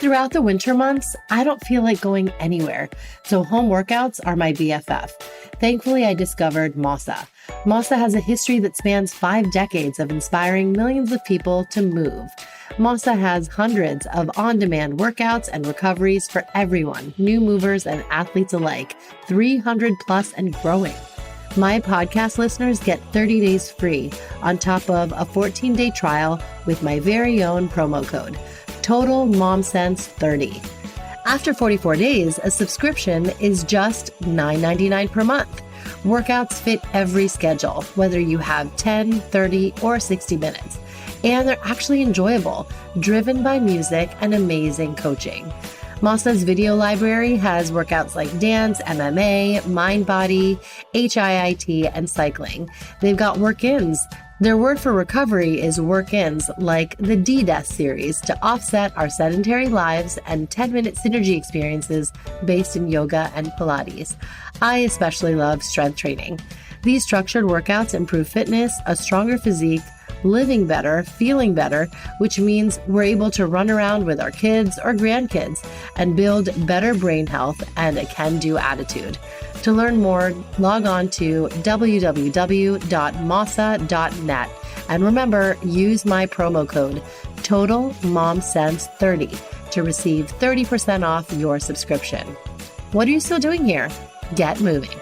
Throughout the winter months, I don't feel like going anywhere, so home workouts are my BFF. Thankfully, I discovered Mossa. Mossa has a history that spans 5 decades of inspiring millions of people to move. Mossa has hundreds of on-demand workouts and recoveries for everyone, new movers and athletes alike, 300 plus and growing. My podcast listeners get 30 days free on top of a 14-day trial with my very own promo code, Total Mom Sense 30. After 44 days, a subscription is just $9.99 per month. Workouts fit every schedule, whether you have 10, 30, or 60 minutes. And they're actually enjoyable, driven by music and amazing coaching. Mossa's video library has workouts like dance, MMA, mind body, HIIT, and cycling. They've got work-ins. Their word for recovery is work-ins, like the D-Death series, to offset our sedentary lives, and 10-minute synergy experiences based in yoga and Pilates. I especially love strength training. These structured workouts improve fitness, a stronger physique, living better, feeling better, which means we're able to run around with our kids or grandkids and build better brain health and a can-do attitude. To learn more, log on to www.mossa.net. And remember, use my promo code TOTALMOMSENSE30 to receive 30% off your subscription. What are you still doing here? Get moving.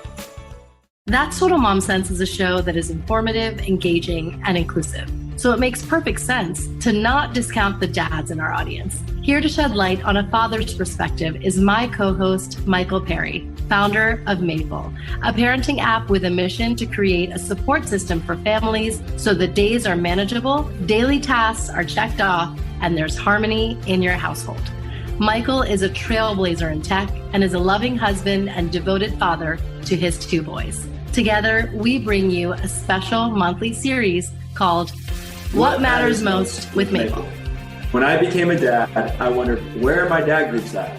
That's Total Mom Sense is a show that is informative, engaging, and inclusive. So it makes perfect sense to not discount the dads in our audience. Here to shed light on a father's perspective is my co-host, Michael Perry, founder of Maple, a parenting app with a mission to create a support system for families so the days are manageable, daily tasks are checked off, and there's harmony in your household. Michael is a trailblazer in tech and is a loving husband and devoted father to his 2 boys. Together, we bring you a special monthly series called What Matters Most with Maple. When I became a dad, I wondered, where are my dad groups at?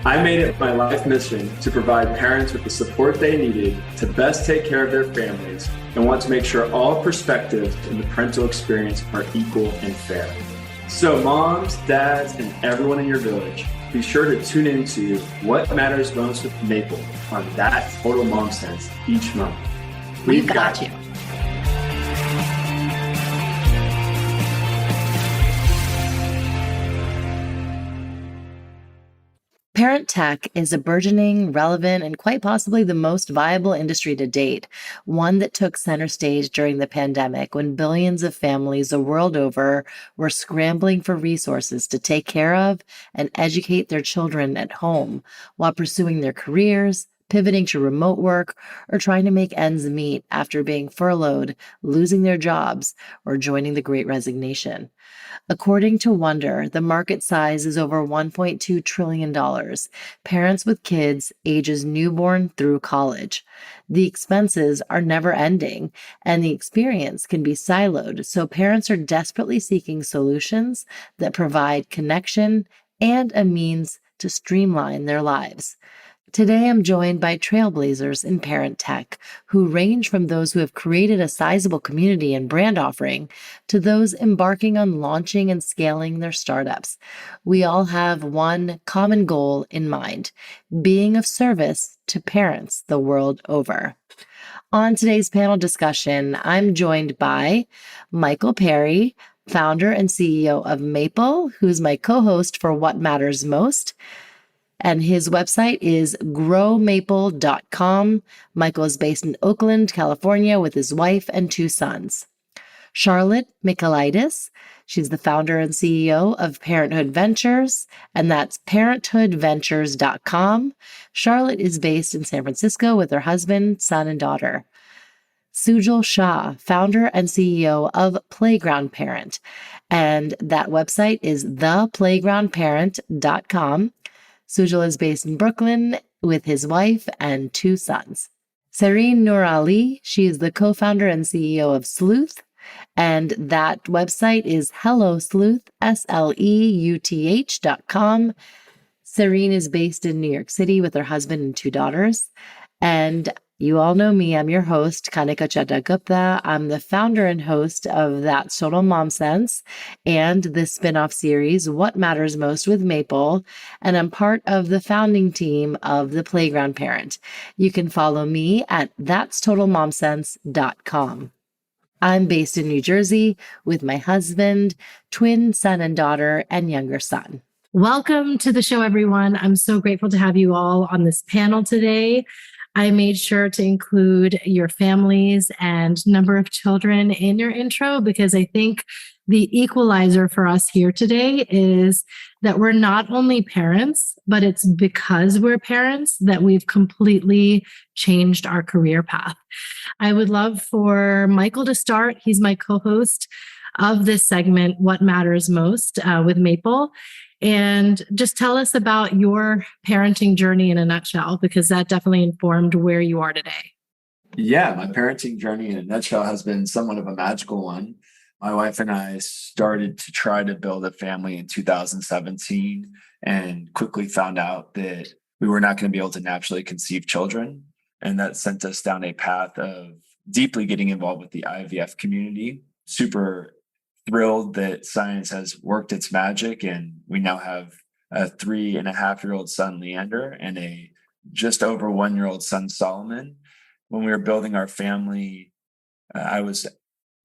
I made it my life mission to provide parents with the support they needed to best take care of their families and want to make sure all perspectives in the parental experience are equal and fair. So moms, dads, and everyone in your village, be sure to tune into What Matters Most with Maple on That Total Mom Sense each month. We've got you. Parent tech is a burgeoning, relevant, and quite possibly the most viable industry to date, one that took center stage during the pandemic when billions of families the world over were scrambling for resources to take care of and educate their children at home while pursuing their careers, pivoting to remote work, or trying to make ends meet after being furloughed, losing their jobs, or joining the Great Resignation. According to Wonder, the market size is over $1.2 trillion. Parents with kids ages newborn through college. The expenses are never ending, and the experience can be siloed, so parents are desperately seeking solutions that provide connection and a means to streamline their lives. Today, I'm joined by trailblazers in parent tech, who range from those who have created a sizable community and brand offering to those embarking on launching and scaling their startups. We all have one common goal in mind: being of service to parents the world over. On today's panel discussion, I'm joined by Michael Perry, founder and CEO of Maple, who's my co-host for What Matters Most. And his website is growmaple.com. Michael is based in Oakland, California, with his wife and 2 sons. Charlotte Michaelides, she's the founder and CEO of Parenthood Ventures, and that's parenthoodventures.com. Charlotte is based in San Francisco with her husband, son, and daughter. Sujal Shah, founder and CEO of Playground Parent, and that website is theplaygroundparent.com. Sujal is based in Brooklyn with his wife and 2 sons. Sareen Noor Ali, she is the co-founder and CEO of Sleuth, and that website is HelloSleuth, SLEUTH.com. Sareen is based in New York City with her husband and 2 daughters. And You all know me. I'm your host, Kanika Chadda Gupta. I'm the founder and host of That's Total Mom Sense and the spinoff series, What Matters Most with Maple. And I'm part of the founding team of The Playground Parent. You can follow me at that'stotalmomsense.com. I'm based in New Jersey with my husband, twin son and daughter, and younger son. Welcome to the show, everyone. I'm so grateful to have you all on this panel today. I made sure to include your families and number of children in your intro because I think the equalizer for us here today is that we're not only parents, but it's because we're parents that we've completely changed our career path. I would love for Michael to start. He's my co-host of this segment, What Matters Most with Maple. And just tell us about your parenting journey in a nutshell, because that definitely informed where you are today. Yeah, my parenting journey in a nutshell has been somewhat of a magical one. My wife and I started to try to build a family in 2017 and quickly found out that we were not going to be able to naturally conceive children. And that sent us down a path of deeply getting involved with the IVF community. Super thrilled that science has worked its magic, and we now have a 3.5-year-old son, Leander, and a just over 1-year-old son, Solomon. When we were building our family, I was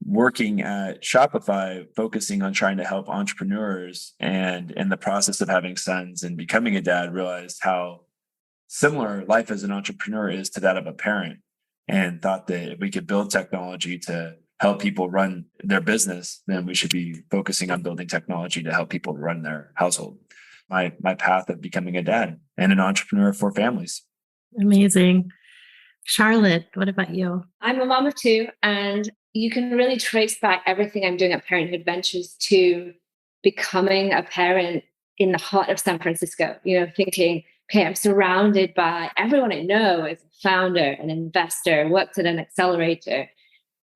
working at Shopify, focusing on trying to help entrepreneurs. And in the process of having sons and becoming a dad, realized how similar life as an entrepreneur is to that of a parent, and thought that if we could build technology to help people run their business, then we should be focusing on building technology to help people run their household. My path of becoming a dad and an entrepreneur for families. Amazing. Charlotte, what about you? I'm a mom of 2, and you can really trace back everything I'm doing at Parenthood Ventures to becoming a parent in the heart of San Francisco, thinking, okay, I'm surrounded by everyone I know as a founder, an investor, worked at an accelerator.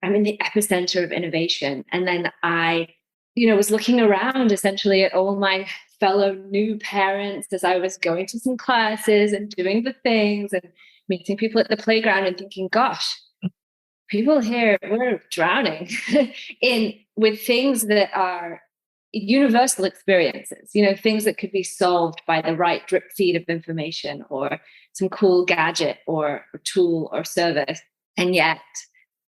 I'm in the epicenter of innovation. And then I, was looking around essentially at all my fellow new parents as I was going to some classes and doing the things and meeting people at the playground and thinking, gosh, people here, we're drowning with things that are universal experiences, things that could be solved by the right drip feed of information or some cool gadget or tool or service. And yet,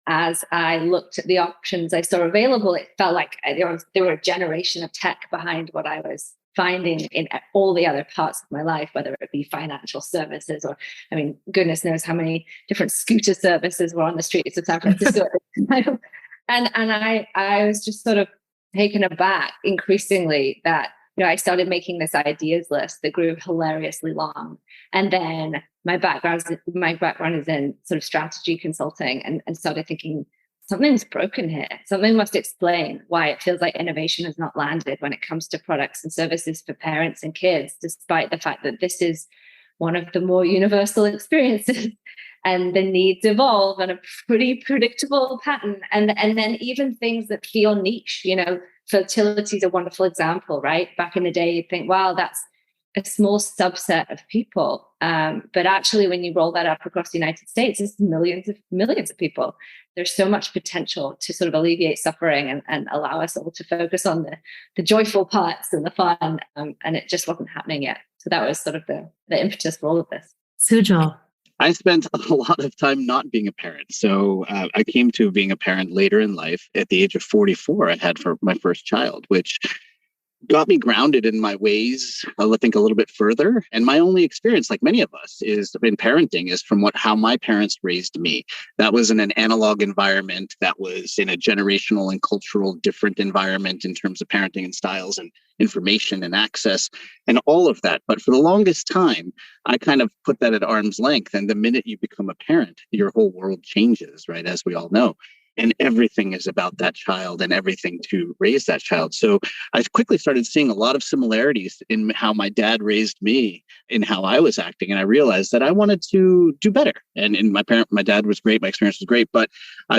as I looked at the options I saw available, it felt like there were a generation of tech behind what I was finding in all the other parts of my life, whether it be financial services or, goodness knows how many different scooter services were on the streets of San Francisco at the time. And I was just sort of taken aback increasingly that, I started making this ideas list that grew hilariously long. And then my background is in sort of strategy consulting and started thinking something's broken here. Something must explain why it feels like innovation has not landed when it comes to products and services for parents and kids, despite the fact that this is one of the more universal experiences and the needs evolve on a pretty predictable pattern. And then even things that feel niche, fertility is a wonderful example, right? Back in the day, you'd think, wow, that's a small subset of people. But actually, when you roll that up across the United States, it's millions of people. There's so much potential to sort of alleviate suffering and allow us all to focus on the joyful parts and the fun. And it just wasn't happening yet. So that was sort of the impetus for all of this. Sujal. I spent a lot of time not being a parent. So I came to being a parent later in life. At the age of 44, I had for my first child, which got me grounded in my ways, I think, a little bit further. And my only experience, like many of us, is in parenting is from how my parents raised me. That was in an analog environment. That was in a generational and cultural different environment in terms of parenting and styles and information and access and all of that. But for the longest time, I kind of put that at arm's length. And the minute you become a parent, your whole world changes, right? As we all know. And everything is about that child and everything to raise that child. So I quickly started seeing a lot of similarities in how my dad raised me, in how I was acting. And I realized that I wanted to do better. And my dad was great. My experience was great, but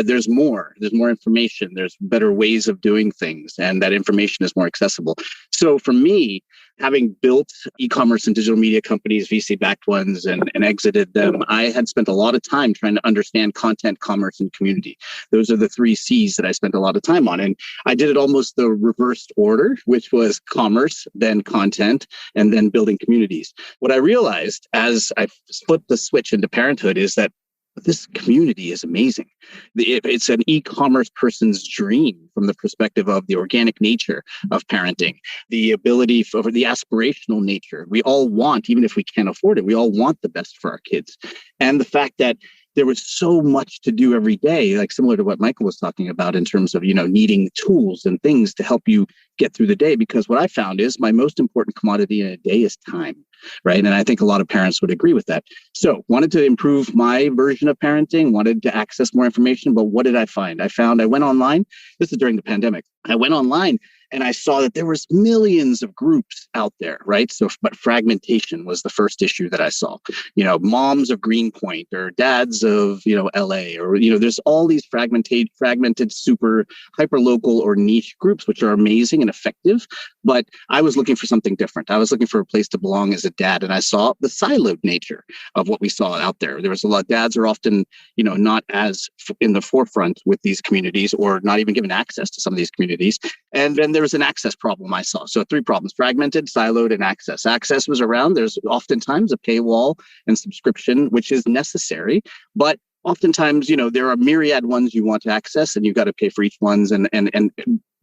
there's more information. There's better ways of doing things. And that information is more accessible. So for me, having built e-commerce and digital media companies, VC-backed ones, and exited them, I had spent a lot of time trying to understand content, commerce, and community. Those are the 3 C's that I spent a lot of time on. And I did it almost the reversed order, which was commerce, then content, and then building communities. What I realized as I flipped the switch into parenthood is that this community is amazing. It's an e-commerce person's dream from the perspective of the organic nature of parenting, the ability for the aspirational nature. We all want, even if we can't afford it, we all want the best for our kids. And the fact that there was so much to do every day, like similar to what Michael was talking about in terms of, needing tools and things to help you get through the day. Because what I found is my most important commodity in a day is time, right? And I think a lot of parents would agree with that. So wanted to improve my version of parenting, wanted to access more information. But what did I find? I went online. This is during the pandemic. I went online and I saw that there was millions of groups out there, right? So, but fragmentation was the first issue that I saw. Moms of Greenpoint or dads of, LA, or, there's all these fragmented, super hyper local or niche groups, which are amazing and effective. But I was looking for something different. I was looking for a place to belong as a dad. And I saw the siloed nature of what we saw out there. There was a lot of dads are often, not as in the forefront with these communities or not even given access to some of these communities. And then there was an access problem I saw. So 3 problems: fragmented, siloed, and access. Access was around. There's oftentimes a paywall and subscription, which is necessary. But oftentimes, there are myriad ones you want to access and you've got to pay for each ones. And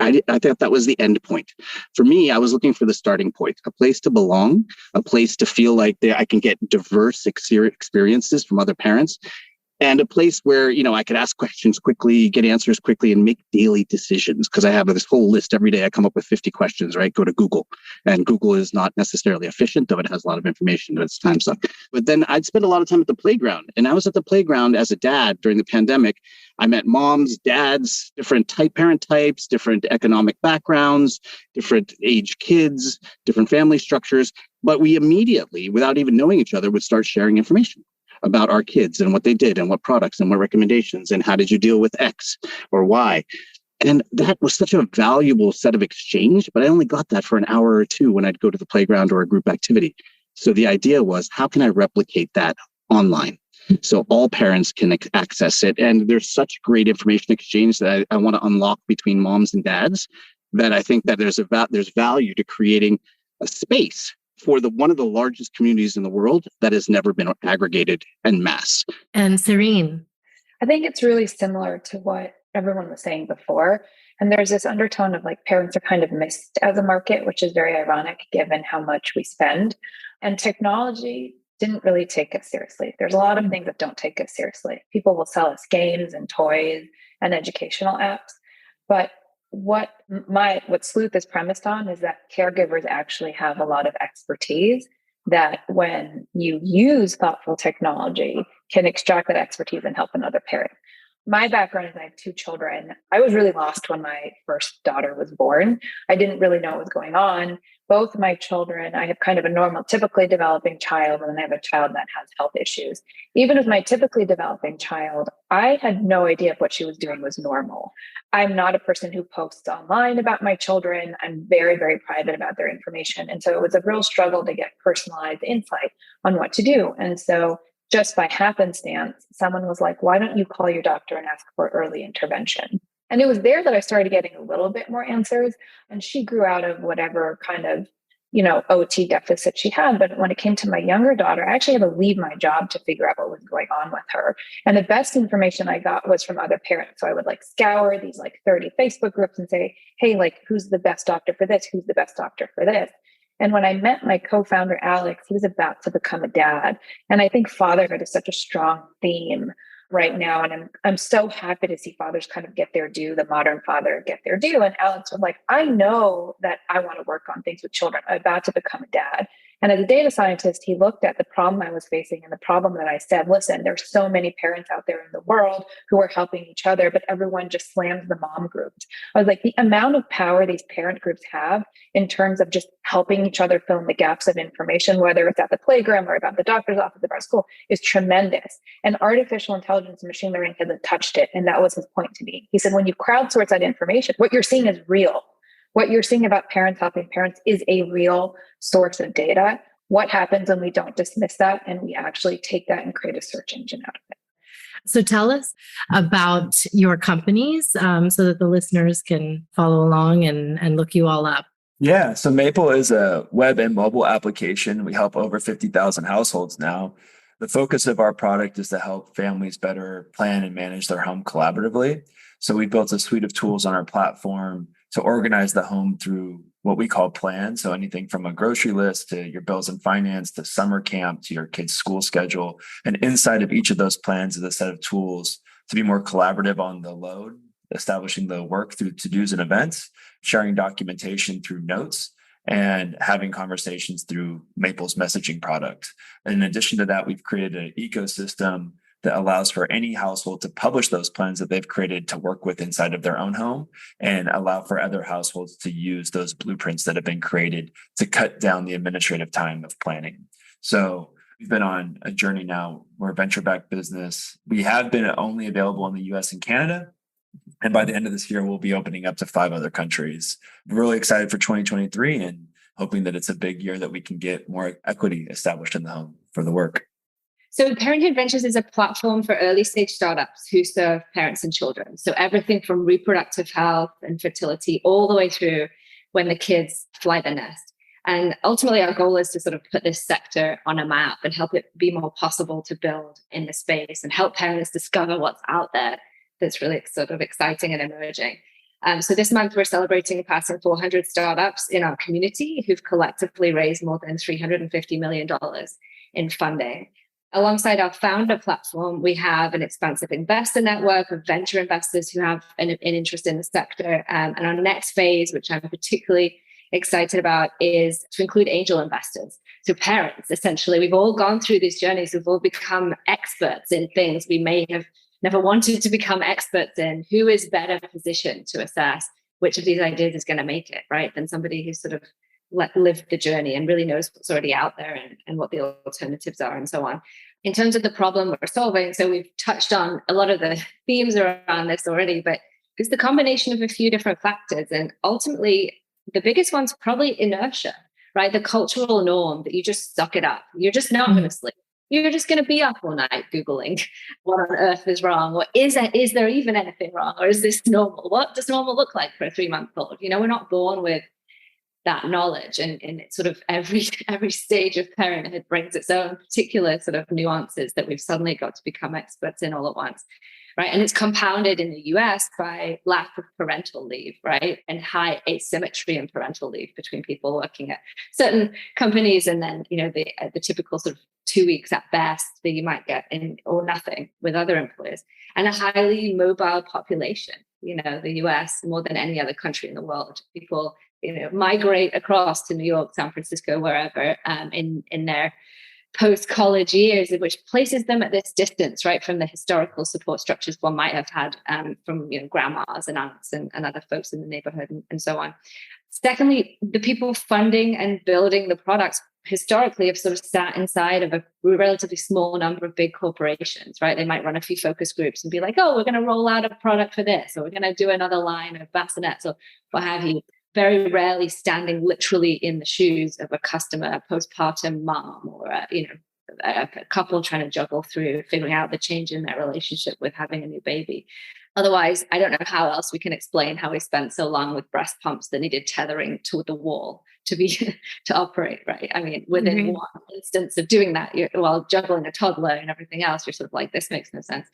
I thought that was the end point. For me, I was looking for the starting point, a place to belong, a place to feel like I can get diverse experiences from other parents, and a place where, I could ask questions quickly, get answers quickly, and make daily decisions. Because I have this whole list every day. I come up with 50 questions, right? Go to Google. And Google is not necessarily efficient, though it has a lot of information, but it's time suck. But then I'd spend a lot of time at the playground. And I was at the playground as a dad during the pandemic. I met moms, dads, different parent types, different economic backgrounds, different age kids, different family structures. But we immediately, without even knowing each other, would start sharing information about our kids and what they did and what products and what recommendations and how did you deal with X or Y. And that was such a valuable set of exchange, but I only got that for an hour or 2 when I'd go to the playground or a group activity. So the idea was, how can I replicate that online so all parents can access it? And there's such great information exchange that I want to unlock between moms and dads, that I think that there's value to creating a space for one of the largest communities in the world that has never been aggregated en masse. And Serene? I think it's really similar to what everyone was saying before. And there's this undertone of like parents are kind of missed as a market, which is very ironic given how much we spend. And technology didn't really take us seriously. There's a lot of things that don't take us seriously. People will sell us games and toys and educational apps. But what Sleuth is premised on is that caregivers actually have a lot of expertise that when you use thoughtful technology can extract that expertise and help another parent. My background is I have 2 children. I was really lost when my first daughter was born. I didn't really know what was going on. Both my children, I have kind of a normal, typically developing child, and then I have a child that has health issues. Even with my typically developing child, I had no idea if what she was doing was normal. I'm not a person who posts online about my children. I'm very, very private about their information. And so it was a real struggle to get personalized insight on what to do. And so just by happenstance, someone was like, why don't you call your doctor and ask for early intervention? And it was there that I started getting a little bit more answers. And she grew out of whatever kind of, OT deficit she had. But when it came to my younger daughter, I actually had to leave my job to figure out what was going on with her. And the best information I got was from other parents. So I would scour these 30 Facebook groups and say, hey, who's the best doctor for this? Who's the best doctor for this? And when I met my co-founder, Alex, he was about to become a dad. And I think fatherhood is such a strong theme right now. And I'm so happy to see fathers kind of get their due, the modern father get their due. And Alex was like, I know that I want to work on things with children. I'm about to become a dad. And as a data scientist, he looked at the problem I was facing and the problem that I said, listen, there's so many parents out there in the world who are helping each other, but everyone just slams the mom groups. I was like, the amount of power these parent groups have in terms of just helping each other fill in the gaps of information, whether it's at the playground or about the doctor's office or our school, is tremendous. And artificial intelligence and machine learning hasn't touched it. And that was his point to me. He said, when you crowdsource that information, what you're seeing is real. what you're seeing about parents helping parents is a real source of data. What happens when we don't dismiss that and we actually take that and create a search engine out of it? So tell us about your companies so that the listeners can follow along and look you all up. Yeah, so Maple is a web and mobile application. We help over 50,000 households now. The focus of our product is to help families better plan and manage their home collaboratively. So we built a suite of tools on our platform to organize the home through what we call plans. So anything from a grocery list to your bills and finance to summer camp to your kid's school schedule. And inside of each of those plans is a set of tools to be more collaborative on the load, establishing the work through to-dos and events, sharing documentation through notes, and having conversations through Maple's messaging product. And in addition to that, we've created an ecosystem that allows for any household to publish those plans that they've created to work with inside of their own home and allow for other households to use those blueprints that have been created to cut down the administrative time of planning. So we've been on a journey now. We're a venture-backed business. We have been only available in the US and Canada. And by the end of this year, we'll be opening up to 5 other countries. We're really excited for 2023 and hoping that it's a big year that we can get more equity established in the home for the work. So Parenthood Ventures is a platform for early stage startups who serve parents and children. So everything from reproductive health and fertility all the way through when the kids fly the nest. And ultimately, our goal is to sort of put this sector on a map and help it be more possible to build in the space and help parents discover what's out there that's really sort of exciting and emerging. So this month, we're celebrating passing 400 startups in our community who've collectively raised more than $350 million in funding. Alongside our founder platform, we have an expansive investor network of venture investors who have an interest in the sector. And our next phase, which I'm particularly excited about, is to include angel investors. So parents, essentially, we've all gone through these journeys. We've all become experts in things we may have never wanted to become experts in. Who is better positioned to assess which of these ideas is going to make it, right, than somebody who's sort of lived the journey and really knows what's already out there and what the alternatives are and so on. In terms of the problem we're solving, so we've touched on a lot of the themes around this already, but it's the combination of a few different factors. And ultimately, the biggest one's probably inertia, right? The cultural norm that you just suck it up. You're just not going to sleep. You're just going to be up all night Googling what on earth is wrong, or is there even anything wrong, or is this normal? What does normal look like for a 3-month-old? We're not born with that knowledge, and it's sort of every stage of parenthood brings its own particular sort of nuances that we've suddenly got to become experts in all at once, right? And it's compounded in the US by lack of parental leave, right? And high asymmetry in parental leave between people working at certain companies, and then the typical sort of 2 weeks at best that you might get in, or nothing with other employers, and a highly mobile population. The US, more than any other country in the world, people migrate across to New York, San Francisco, wherever, in their post-college years, which places them at this distance, right, from the historical support structures one might have had from grandmas and aunts and other folks in the neighborhood and so on. Secondly, the people funding and building the products historically have sort of sat inside of a relatively small number of big corporations, right? They might run a few focus groups and be like, oh, we're going to roll out a product for this, or we're going to do another line of bassinets, or what have you. Very rarely standing literally in the shoes of a customer, a postpartum mom, or a couple trying to juggle through figuring out the change in their relationship with having a new baby. Otherwise, I don't know how else we can explain how we spent so long with breast pumps that needed tethering to the wall to operate, right? I mean, within one instance of doing that, while juggling a toddler and everything else, you're sort of like, this makes no sense.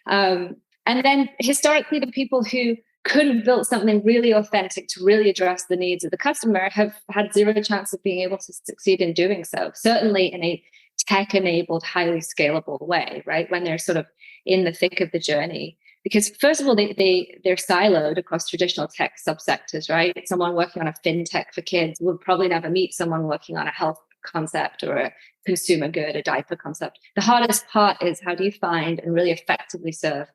And then historically, the people who could have built something really authentic to really address the needs of the customer have had zero chance of being able to succeed in doing so, certainly in a tech-enabled, highly scalable way, right? When they're sort of in the thick of the journey. Because first of all, they're siloed across traditional tech subsectors, right? Someone working on a fintech for kids will probably never meet someone working on a health concept or a consumer good, a diaper concept. The hardest part is, how do you find and really effectively serve?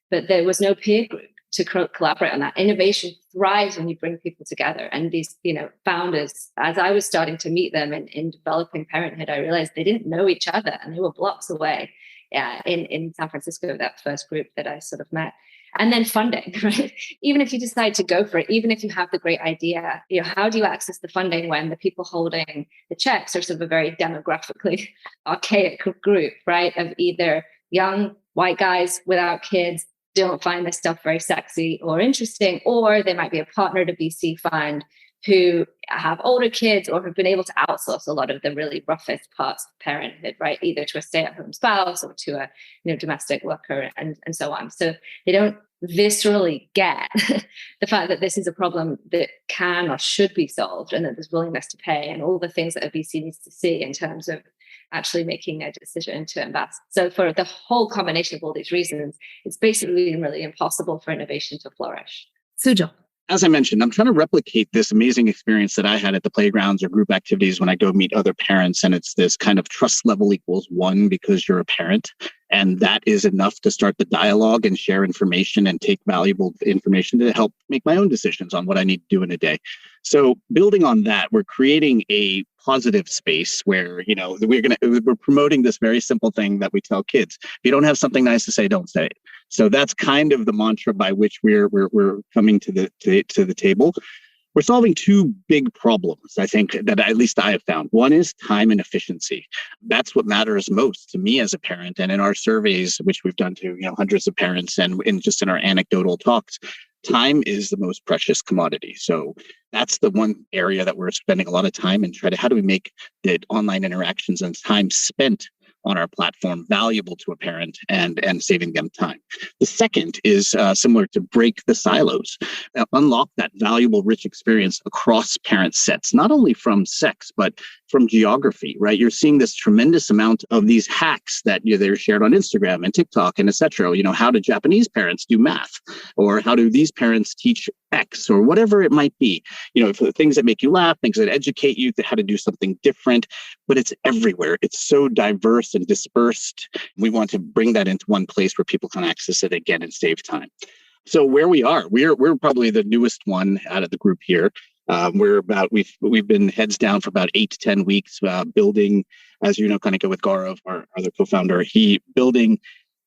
But there was no peer group to collaborate on that. Innovation thrives when you bring people together. And these, founders, as I was starting to meet them in developing Parenthood, I realized they didn't know each other and they were blocks away in San Francisco, that first group that I sort of met. And then funding, right? Even if you decide to go for it, even if you have the great idea, how do you access the funding when the people holding the checks are sort of a very demographically archaic group, right? Of either young white guys without kids, don't find this stuff very sexy or interesting, or they might be a partner to VC fund who have older kids or have been able to outsource a lot of the really roughest parts of parenthood, right? Either to a stay-at-home spouse or to a domestic worker and so on. So they don't viscerally get the fact that this is a problem that can or should be solved, and that there's willingness to pay and all the things that a VC needs to see in terms of actually making a decision to invest. So for the whole combination of all these reasons, it's basically really impossible for innovation to flourish. Sujal. As I mentioned, I'm trying to replicate this amazing experience that I had at the playgrounds or group activities when I go meet other parents. And it's this kind of trust level equals 1 because you're a parent. And that is enough to start the dialogue and share information and take valuable information to help make my own decisions on what I need to do in a day. So building on that, we're creating a positive space where, we're promoting this very simple thing that we tell kids. If you don't have something nice to say, don't say it. So that's kind of the mantra by which we're coming to the table. We're solving 2 big problems, I think, that at least I have found. One is time and efficiency. That's what matters most to me as a parent. And in our surveys, which we've done to hundreds of parents, and in our anecdotal talks, time is the most precious commodity. So that's the one area that we're spending a lot of time and how do we make the online interactions and time spent on our platform valuable to a parent and saving them time. The second is similar to break the silos, unlock that valuable, rich experience across parent sets, not only from sex, but from geography, right? You're seeing this tremendous amount of these hacks that they're shared on Instagram and TikTok and et cetera. How do Japanese parents do math? Or how do these parents teach X or whatever it might be? Things that make you laugh, things that educate you, how to do something different, but it's everywhere. It's so diverse and dispersed. We want to bring that into one place where people can access it again and save time. So where we are, we're probably the newest one out of the group here. We've been heads down for about 8 to 10 weeks, building, as kind of go with Gaurav, our other co-founder, building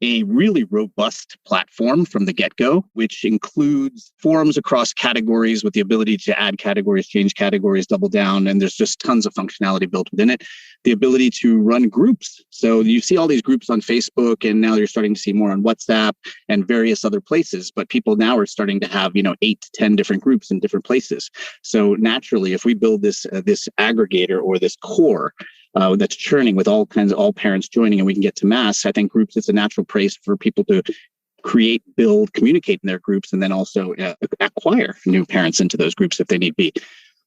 a really robust platform from the get-go, which includes forums across categories with the ability to add categories, change categories, double down, and there's just tons of functionality built within it. The ability to run groups. So you see all these groups on Facebook, and now you're starting to see more on WhatsApp and various other places, but people now are starting to have 8 to 10 different groups in different places. So naturally, if we build this aggregator or this core, that's churning with all parents joining, and we can get to mass, I think groups is a natural place for people to create, build, communicate in their groups, and then also acquire new parents into those groups if they need be.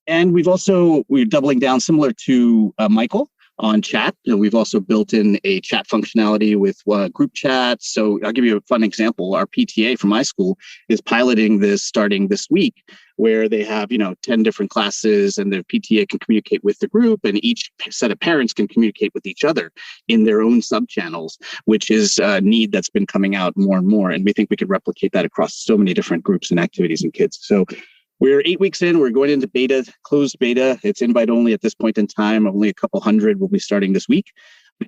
And we're doubling down similar to Michael on chat. We've also built in a chat functionality with group chats. So I'll give you a fun example. Our PTA from my school is piloting this starting this week, where they have 10 different classes, and the PTA can communicate with the group, and each set of parents can communicate with each other in their own sub-channels, which is a need that's been coming out more and more. And we think we could replicate that across so many different groups and activities and kids. So we're 8 weeks in. We're going into beta, closed beta. It's invite only at this point in time. Only a couple hundred will be starting this week.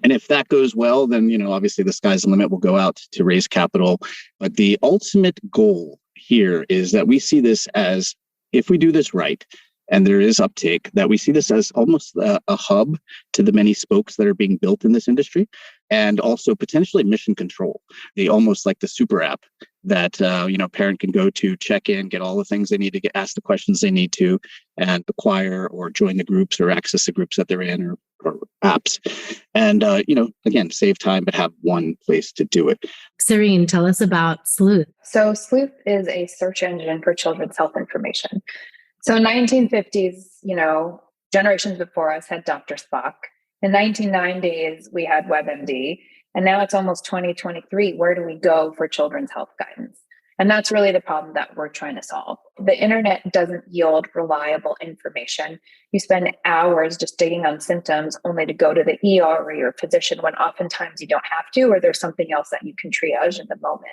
And if that goes well, then, obviously the sky's the limit. We'll go out to raise capital. But the ultimate goal here is that we see this as, if we do this right, and there is uptake, that we see this as almost a hub to the many spokes that are being built in this industry, and also potentially mission control, almost like the super app that parent can go to, check in, get all the things they need to get, ask the questions they need to, and acquire or join the groups or access the groups that they're in or apps. And, again, save time, but have one place to do it. Serene, tell us about Sleuth. So Sleuth is a search engine for children's health information. So in 1950s, generations before us had Dr. Spock. In 1990s, we had WebMD. And now it's almost 2023. Where do we go for children's health guidance? And that's really the problem that we're trying to solve. The internet doesn't yield reliable information. You spend hours just digging on symptoms only to go to the ER or your physician when oftentimes you don't have to, or there's something else that you can triage in the moment.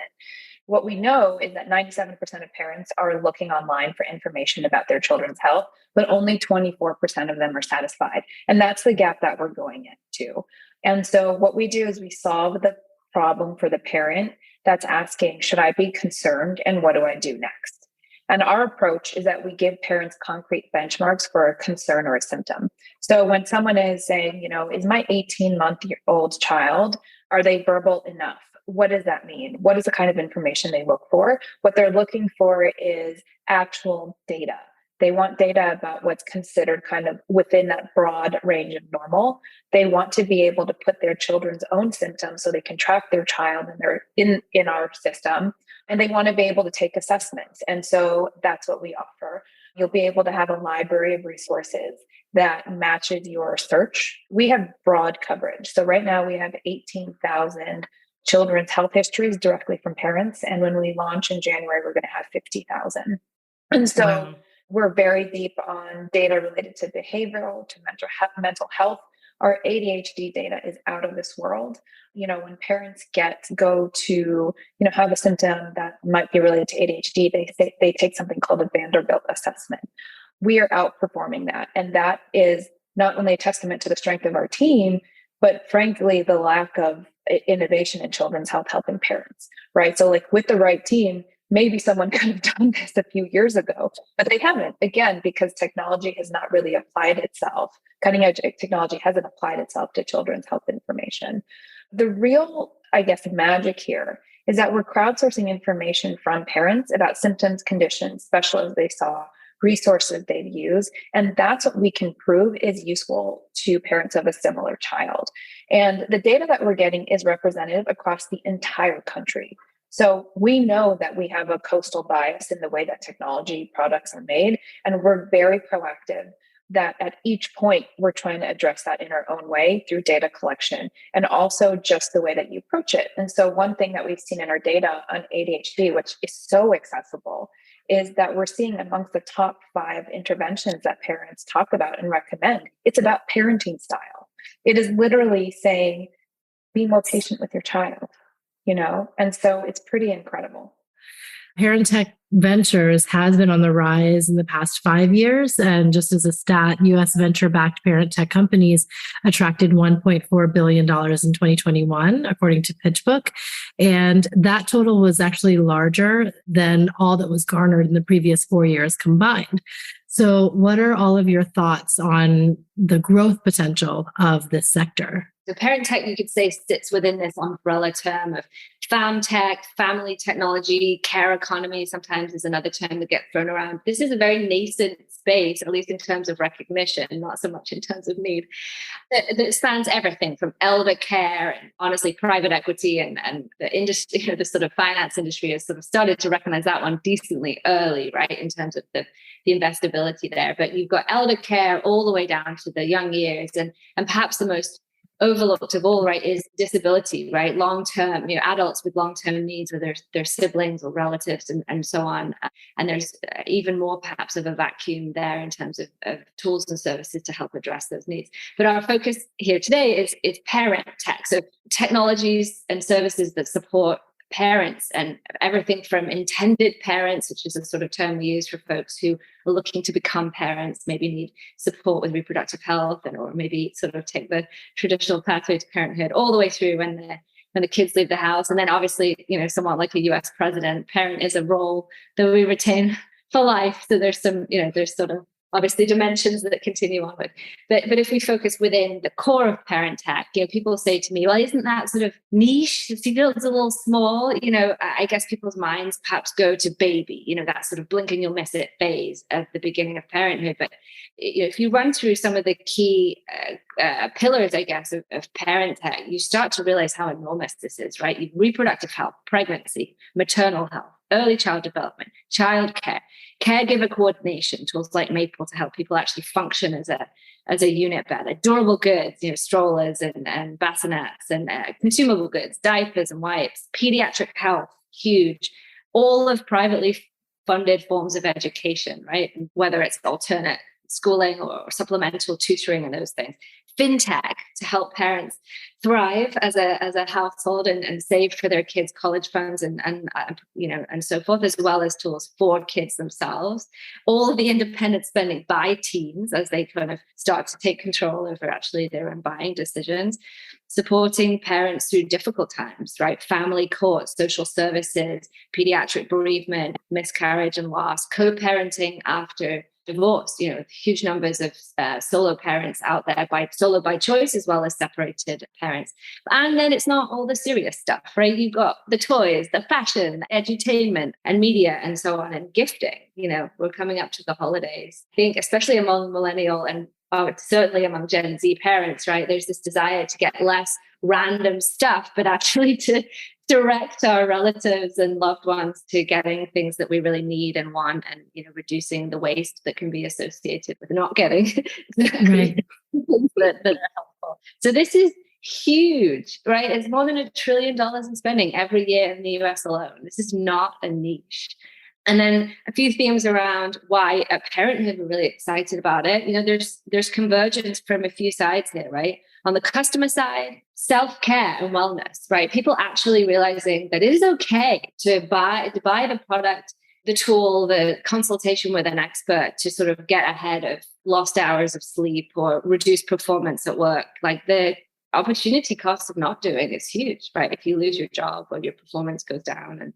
What we know is that 97% of parents are looking online for information about their children's health, but only 24% of them are satisfied. And that's the gap that we're going into. And so what we do is we solve the problem for the parent that's asking, should I be concerned and what do I do next? And our approach is that we give parents concrete benchmarks for a concern or a symptom. So when someone is saying, is my 18-month-old child, are they verbal enough? What does that mean? What is the kind of information they look for? What they're looking for is actual data. They want data about what's considered kind of within that broad range of normal. They want to be able to put their children's own symptoms so they can track their child and they're in our system. And they want to be able to take assessments. And so that's what we offer. You'll be able to have a library of resources that matches your search. We have broad coverage. So right now we have 18,000 children's health histories directly from parents. And when we launch in January, we're going to have 50,000. And so wow. We're very deep on data related to behavioral, to mental health. Our ADHD data is out of this world. When parents go to, have a symptom that might be related to ADHD, they take something called a Vanderbilt assessment. We are outperforming that. And that is not only a testament to the strength of our team, but frankly, the lack of innovation in children's health helping parents, right? So like with the right team, maybe someone could have done this a few years ago, but they haven't, again, because technology has not really applied itself. Cutting edge technology hasn't applied itself to children's health information. The real, magic here is that we're crowdsourcing information from parents about symptoms, conditions, specialists they saw, resources they've used. And that's what we can prove is useful to parents of a similar child. And the data that we're getting is representative across the entire country. So we know that we have a coastal bias in the way that technology products are made, and we're very proactive that at each point, we're trying to address that in our own way through data collection and also just the way that you approach it. And so one thing that we've seen in our data on ADHD, which is so accessible, is that we're seeing amongst the top 5 interventions that parents talk about and recommend, it's about parenting style. It is literally saying, be more patient with your child. And so it's pretty incredible. Parent Tech Ventures has been on the rise in the past 5 years. And just as a stat, U.S. venture-backed parent tech companies attracted $1.4 billion in 2021, according to PitchBook. And that total was actually larger than all that was garnered in the previous 4 years combined. So what are all of your thoughts on the growth potential of this sector? So parent tech, you could say, sits within this umbrella term of fam tech, family technology, care economy sometimes is another term that gets thrown around. This is a very nascent space, at least in terms of recognition, not so much in terms of need, that spans everything from elder care and honestly private equity and the industry, the sort of finance industry has sort of started to recognize that one decently early, right, in terms of the investability there. But you've got elder care all the way down to the young years, and perhaps the most overlooked of all, right, is disability, right? Long-term, adults with long-term needs, whether their siblings or relatives and so on. And there's even more perhaps of a vacuum there in terms of tools and services to help address those needs. But our focus here today is parent tech. So technologies and services that support parents, and everything from intended parents, which is a sort of term we use for folks who are looking to become parents, maybe need support with reproductive health, or maybe sort of take the traditional pathway to parenthood, all the way through when the kids leave the house. And then obviously, somewhat like a US president, parent is a role that we retain for life. So there's some, there's sort of obviously dimensions that continue on with. But if we focus within the core of parent tech, people say to me, well, isn't that sort of niche? It feels a little small. I guess people's minds perhaps go to baby, that sort of blink and you'll miss it phase at the beginning of parenthood. But if you run through some of the key pillars, I guess, of parent tech, you start to realize how enormous this is, right? You've reproductive health, pregnancy, maternal health, early child development, childcare, caregiver coordination, tools like Maple to help people actually function as a unit better, durable goods, strollers and bassinets, and consumable goods, diapers and wipes, pediatric health, huge, all of privately funded forms of education, right? Whether it's alternate schooling or supplemental tutoring and those things. Fintech to help parents thrive as a household and save for their kids' college funds and so forth, as well as tools for kids themselves. All of the independent spending by teens as they kind of start to take control over actually their own buying decisions. Supporting parents through difficult times, right? Family court, social services, pediatric bereavement, miscarriage and loss, co-parenting after divorce, huge numbers of solo parents out there, solo by choice as well as separated parents. And then it's not all the serious stuff, right? You've got the toys, the fashion, edutainment and media and so on, and gifting. We're coming up to the holidays. I think especially among millennial and certainly among Gen Z parents, right? There's this desire to get less random stuff, but actually to direct our relatives and loved ones to getting things that we really need and want, and reducing the waste that can be associated with not getting right. things that are helpful. So this is huge, right? It's more than $1 trillion in spending every year in the US alone. This is not a niche. And then a few themes around why at Parenthood we're really excited about it. There's convergence from a few sides here, right? On the customer side, self-care and wellness, right? People actually realizing that it is okay to buy the product, the tool, the consultation with an expert to sort of get ahead of lost hours of sleep or reduce performance at work. Like the opportunity cost of not doing is huge, right? If you lose your job or your performance goes down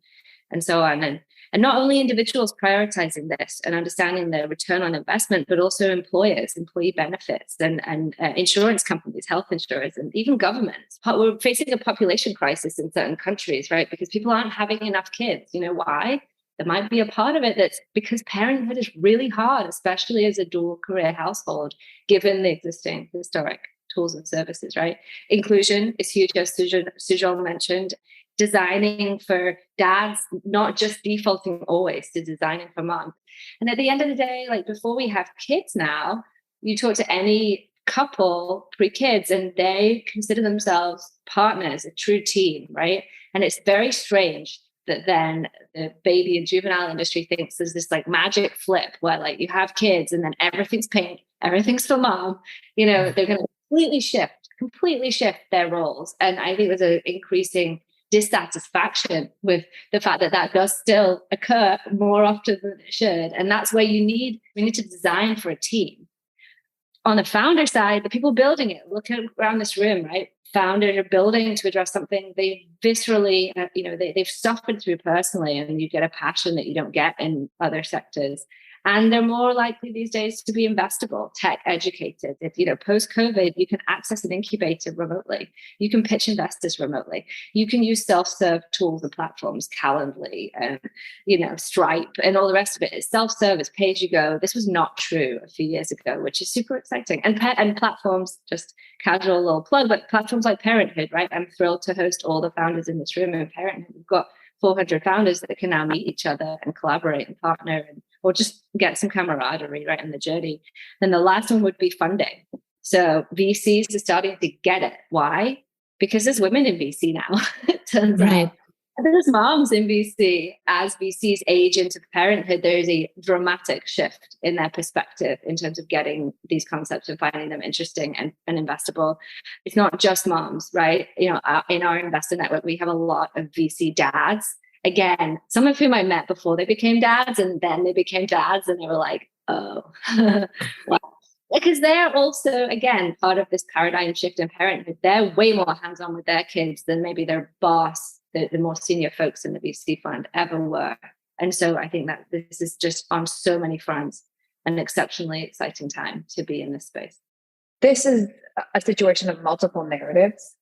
and so on. And not only individuals prioritizing this and understanding the return on investment, but also employers, employee benefits, and insurance companies, health insurers, and even governments. We're facing a population crisis in certain countries, right? Because people aren't having enough kids. Why? There might be a part of it that's because parenthood is really hard, especially as a dual career household, given the existing historic tools and services, right? Inclusion is huge, as Sujal mentioned. Designing for dads, not just defaulting always to designing for mom. And at the end of the day, like before we have kids now, you talk to any couple pre-kids and they consider themselves partners, a true team, right? And it's very strange that then the baby and juvenile industry thinks there's this like magic flip where like you have kids and then everything's pink, everything's for mom. They're going to completely shift their roles. And I think there's an increasing dissatisfaction with the fact that does still occur more often than it should. And that's where we need to design for a team. On the founder side, the people building it, look around this room, right? Founders are building to address something they viscerally, they've suffered through personally, and you get a passion that you don't get in other sectors. And they're more likely these days to be investable, tech educated. If, post-COVID, you can access an incubator remotely. You can pitch investors remotely. You can use self-serve tools and platforms, Calendly and, Stripe and all the rest of it. It's self-service, pay as you go. This was not true a few years ago, which is super exciting. And platforms, just casual little plug, but platforms like Parenthood, right? I'm thrilled to host all the founders in this room in Parenthood. We've got 400 founders that can now meet each other and collaborate and partner or just get some camaraderie right in the journey. Then the last one would be funding. So VCs are starting to get it. Why? Because there's women in VC now, it turns out. And there's moms in VC. As VCs age into parenthood, there's a dramatic shift in their perspective in terms of getting these concepts and finding them interesting and investable. It's not just moms, right? In our investor network, we have a lot of VC dads. Again, some of whom I met before they became dads, and then they became dads and they were like, oh, well, because they're also, again, part of this paradigm shift in parenthood. They're way more hands-on with their kids than maybe their boss, the more senior folks in the VC fund ever were. And so I think that this is just on so many fronts an exceptionally exciting time to be in this space. This is a situation of multiple narratives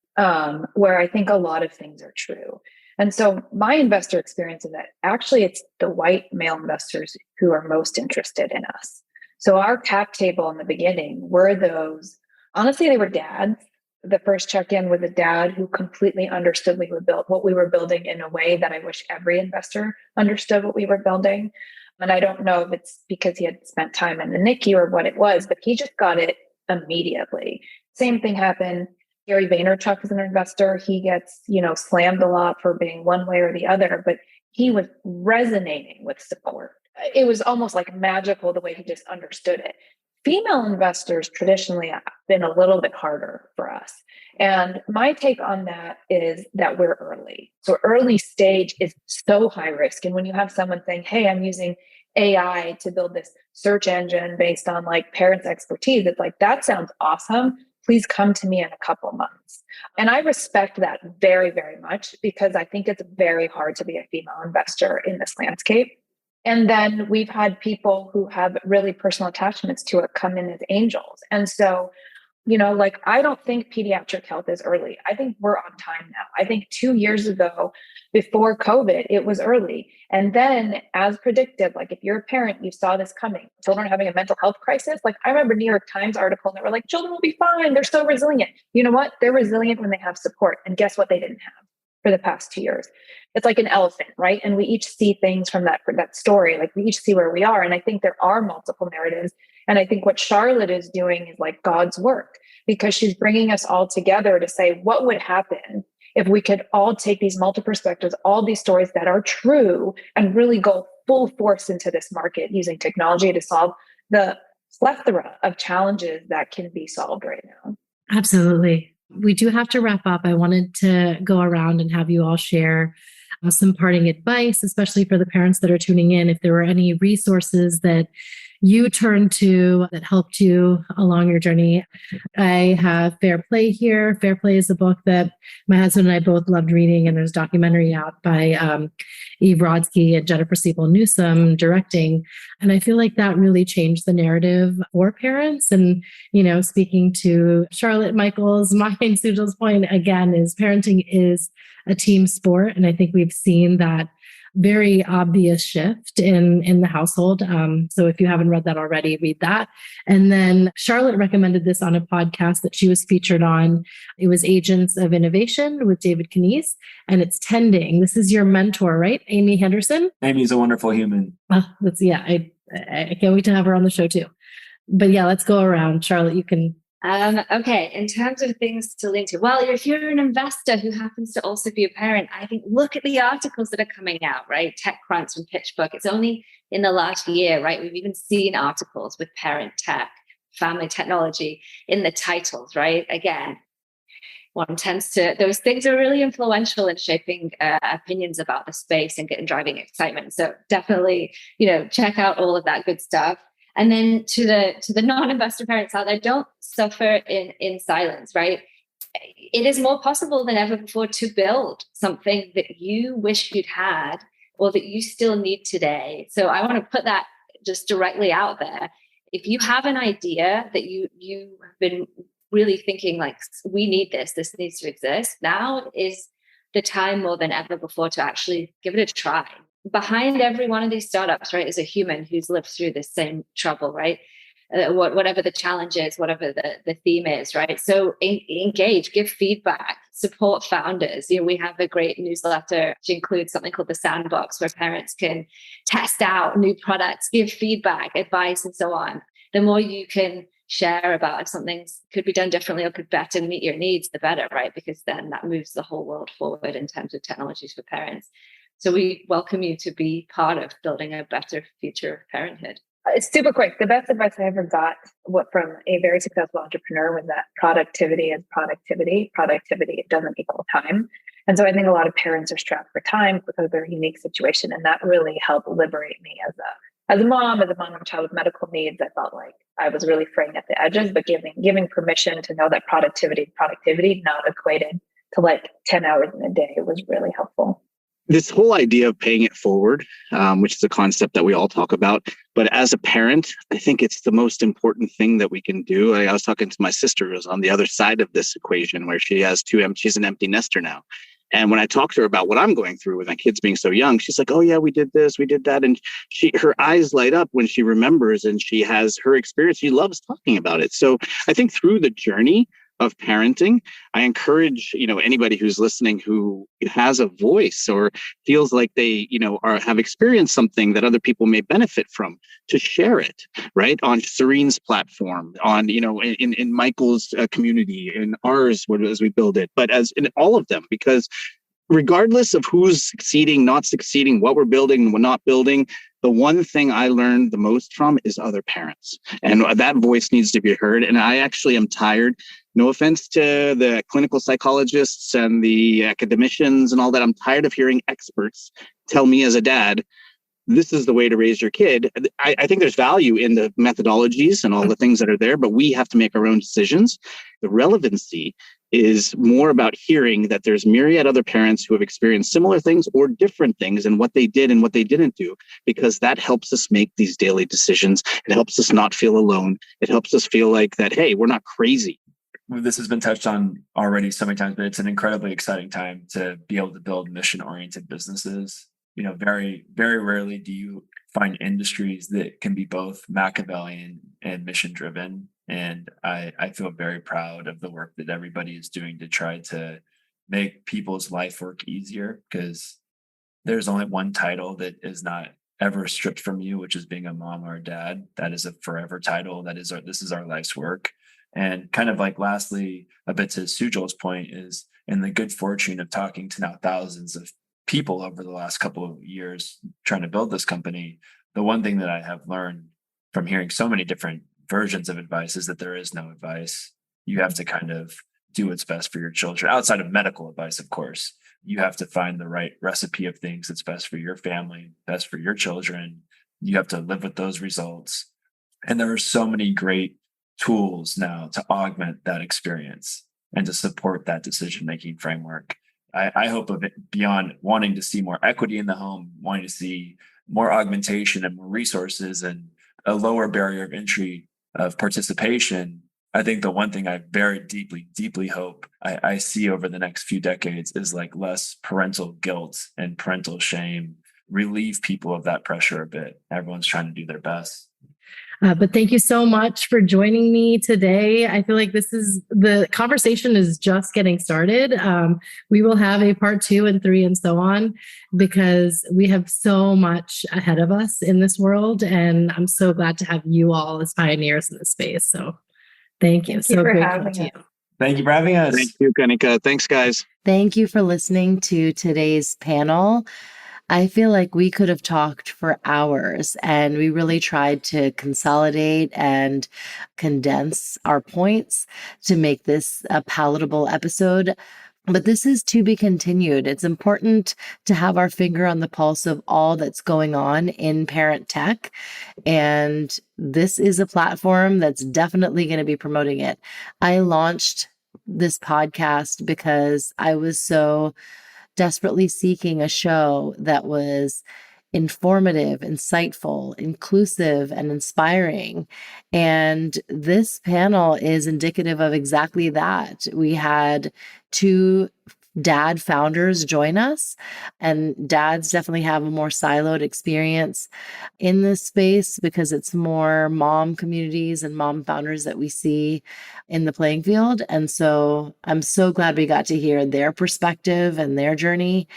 where I think a lot of things are true. And so my investor experience is that actually it's the white male investors who are most interested in us. So our cap table in the beginning were those, honestly, they were dads. The first check-in was a dad who completely understood what we were building in a way that I wish every investor understood what we were building. And I don't know if it's because he had spent time in the NICU or what it was, but he just got it immediately. Same thing happened. Gary Vaynerchuk is an investor. He gets, slammed a lot for being one way or the other, but he was resonating with support. It was almost like magical the way he just understood it. Female investors traditionally have been a little bit harder for us. And my take on that is that we're early. So early stage is so high risk. And when you have someone saying, hey, I'm using AI to build this search engine based on like parents' expertise, it's like, that sounds awesome. Please come to me in a couple months. And I respect that very, very much because I think it's very hard to be a female investor in this landscape. And then we've had people who have really personal attachments to it come in as angels. And so, like, I don't think pediatric health is early. I think we're on time now. I think 2 years ago, before COVID, it was early. And then, as predicted, like if you're a parent, you saw this coming, children are having a mental health crisis. Like I remember New York Times article that were like, children will be fine. They're so resilient. You know what? They're resilient when they have support. And guess what they didn't have for the past 2 years? It's like an elephant, right? And we each see things from that story. Like we each see where we are. And I think there are multiple narratives. And I think what Charlotte is doing is like God's work, because she's bringing us all together to say, what would happen if we could all take these multiple perspectives, all these stories that are true, and really go full force into this market using technology to solve the plethora of challenges that can be solved right now. Absolutely. We do have to wrap up. I wanted to go around and have you all share some parting advice, especially for the parents that are tuning in. If there were any resources that you turned to that helped you along your journey. I have Fair Play here. Fair Play is a book that my husband and I both loved reading, and there's a documentary out by Eve Rodsky and Jennifer Steeple-Newsom directing. And I feel like that really changed the narrative for parents. And, speaking to Charlotte Michaels, my Sujal's point again is parenting is a team sport. And I think we've seen that very obvious shift in the household. So if you haven't read that already, read that. And then Charlotte recommended this on a podcast that she was featured on. It was Agents of Innovation with David Knies, and it's Tending. This is your mentor, right? Amy Henderson? Amy's a wonderful human. I can't wait to have her on the show too. But yeah, let's go around. Charlotte, you can. Okay, in terms of things to link to, well, if you're an investor who happens to also be a parent, I think look at the articles that are coming out, right? TechCrunch and PitchBook. It's only in the last year, right? We've even seen articles with parent tech, family technology in the titles, right? Again, those things are really influential in shaping opinions about the space and driving excitement. So definitely, check out all of that good stuff. And then to the non-investor parents out there, don't suffer in silence, right? It is more possible than ever before to build something that you wish you'd had or that you still need today. So I want to put that just directly out there. If you have an idea that you have been really thinking like, we need this needs to exist, now is the time more than ever before to actually give it a try. Behind every one of these startups, right, is a human who's lived through the same trouble, right? Whatever the challenge is, whatever the theme is, right? So engage, give feedback, support founders. We have a great newsletter which includes something called the Sandbox, where parents can test out new products, give feedback, advice, and so on. The more you can share about if something could be done differently or could better meet your needs, the better, right? Because then that moves the whole world forward in terms of technologies for parents. So we welcome you to be part of building a better future of parenthood. It's super quick. The best advice I ever got from a very successful entrepreneur was that productivity is productivity. Productivity doesn't equal time. And so I think a lot of parents are strapped for time because of their unique situation. And that really helped liberate me as a mom of a child with medical needs. I felt like I was really fraying at the edges, but giving permission to know that productivity not equated to like 10 hours in a day was really helpful. This whole idea of paying it forward, which is a concept that we all talk about, but as a parent, I think it's the most important thing that we can do. I was talking to my sister who's on the other side of this equation, where she has she's an empty nester now. And when I talk to her about what I'm going through with my kids being so young, she's like, oh yeah, we did this, we did that. And her eyes light up when she remembers and she has her experience. She loves talking about it. So I think through the journey of parenting, I encourage, anybody who's listening who has a voice or feels like they, have experienced something that other people may benefit from, to share it, right? On Serene's platform, on, in Michael's community, in ours as we build it, but as in all of them, because regardless of who's succeeding, not succeeding, what we're building and what not building, the one thing I learned the most from is other parents. And that voice needs to be heard. And I actually am tired. No offense to the clinical psychologists and the academicians and all that. I'm tired of hearing experts tell me as a dad, this is the way to raise your kid. I think there's value in the methodologies and all the things that are there, but we have to make our own decisions. The relevancy is more about hearing that there's myriad other parents who have experienced similar things or different things and what they did and what they didn't do, because that helps us make these daily decisions. It helps us not feel alone. It helps us feel like that, hey, we're not crazy. This has been touched on already so many times, but it's an incredibly exciting time to be able to build mission-oriented businesses. Very, very rarely do you find industries that can be both Machiavellian and mission-driven. And I feel very proud of the work that everybody is doing to try to make people's life work easier, because there's only one title that is not ever stripped from you, which is being a mom or a dad. That is a forever title. This is our life's work. And kind of like lastly, a bit to Sujol's point, is in the good fortune of talking to now thousands of people over the last couple of years trying to build this company, the one thing that I have learned from hearing so many different versions of advice is that there is no advice. You have to kind of do what's best for your children, outside of medical advice, of course. You have to find the right recipe of things that's best for your family, best for your children. You have to live with those results. And there are so many great tools now to augment that experience and to support that decision-making framework. I hope of it beyond wanting to see more equity in the home, wanting to see more augmentation and more resources and a lower barrier of entry of participation. I think the one thing I very deeply, deeply hope I see over the next few decades is like less parental guilt and parental shame, relieve people of that pressure a bit. Everyone's trying to do their best. But thank you so much for joining me today. I feel like the conversation is just getting started. We will have a part 2 and 3 and so on, because we have so much ahead of us in this world. And I'm so glad to have you all as pioneers in this space. So thank you. So grateful to you. Thank you for having us. Thank you, Kanika. Thanks, guys. Thank you for listening to today's panel. I feel like we could have talked for hours, and we really tried to consolidate and condense our points to make this a palatable episode. But this is to be continued. It's important to have our finger on the pulse of all that's going on in parent tech. And this is a platform that's definitely going to be promoting it. I launched this podcast because I was so desperately seeking a show that was informative, insightful, inclusive, and inspiring. And this panel is indicative of exactly that. We had 2 dad founders join us, and dads definitely have a more siloed experience in this space because it's more mom communities and mom founders that we see in the playing field. And so I'm so glad we got to hear their perspective and their journey.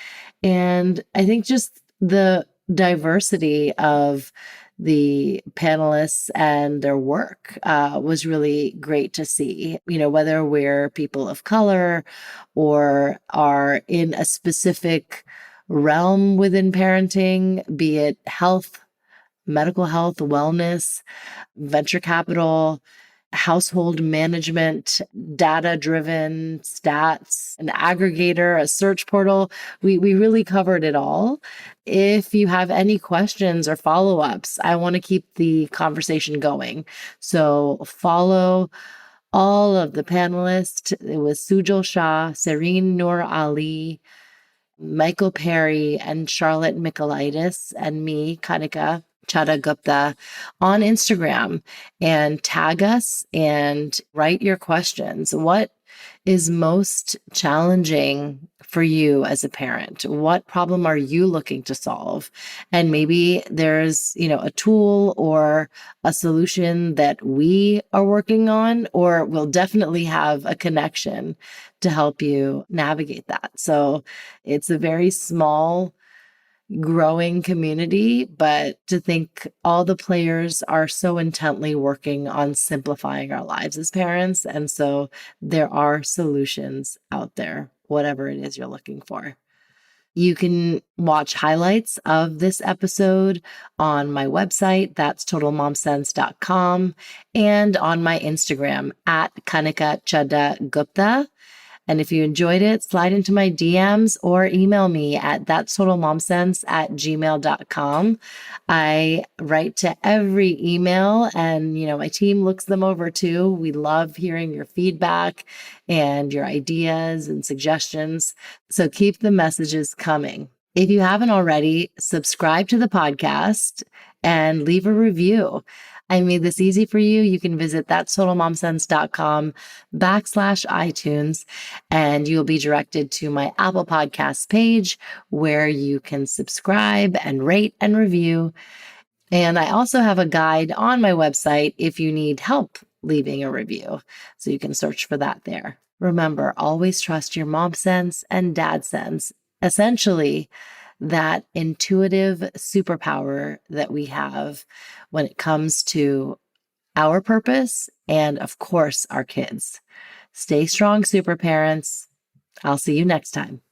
And I think just the diversity of the panelists and their work was really great to see, whether we're people of color or are in a specific realm within parenting, be it health, medical health, wellness, venture capital, household management, data-driven stats, an aggregator, a search portal. We really covered it all. If you have any questions or follow-ups, I want to keep the conversation going. So follow all of the panelists. It was Sujal Shah, Serene Noor Ali, Michael Perry, and Charlotte Michaelitis, and me, Kanika Chada Gupta, on Instagram, and tag us and write your questions. What is most challenging for you as a parent? What problem are you looking to solve? And maybe there's, a tool or a solution that we are working on, or we'll definitely have a connection to help you navigate that. So it's a very small, growing community, but to think all the players are so intently working on simplifying our lives as parents. And so there are solutions out there, whatever it is you're looking for. You can watch highlights of this episode on my website, that's totalmomsense.com, and on my Instagram at Kanika Chadda Gupta. And if you enjoyed it, slide into my DMs or email me at thatstotalmomsense@gmail.com. I write to every email and, my team looks them over too. We love hearing your feedback and your ideas and suggestions. So keep the messages coming. If you haven't already, subscribe to the podcast and leave a review. I made this easy for you. You can visit thatstotalmomsense.com/iTunes, and you'll be directed to my Apple Podcasts page where you can subscribe and rate and review. And I also have a guide on my website if you need help leaving a review. So you can search for that there. Remember, always trust your mom sense and dad sense. Essentially, that intuitive superpower that we have when it comes to our purpose and, of course, our kids. Stay strong, super parents. I'll see you next time.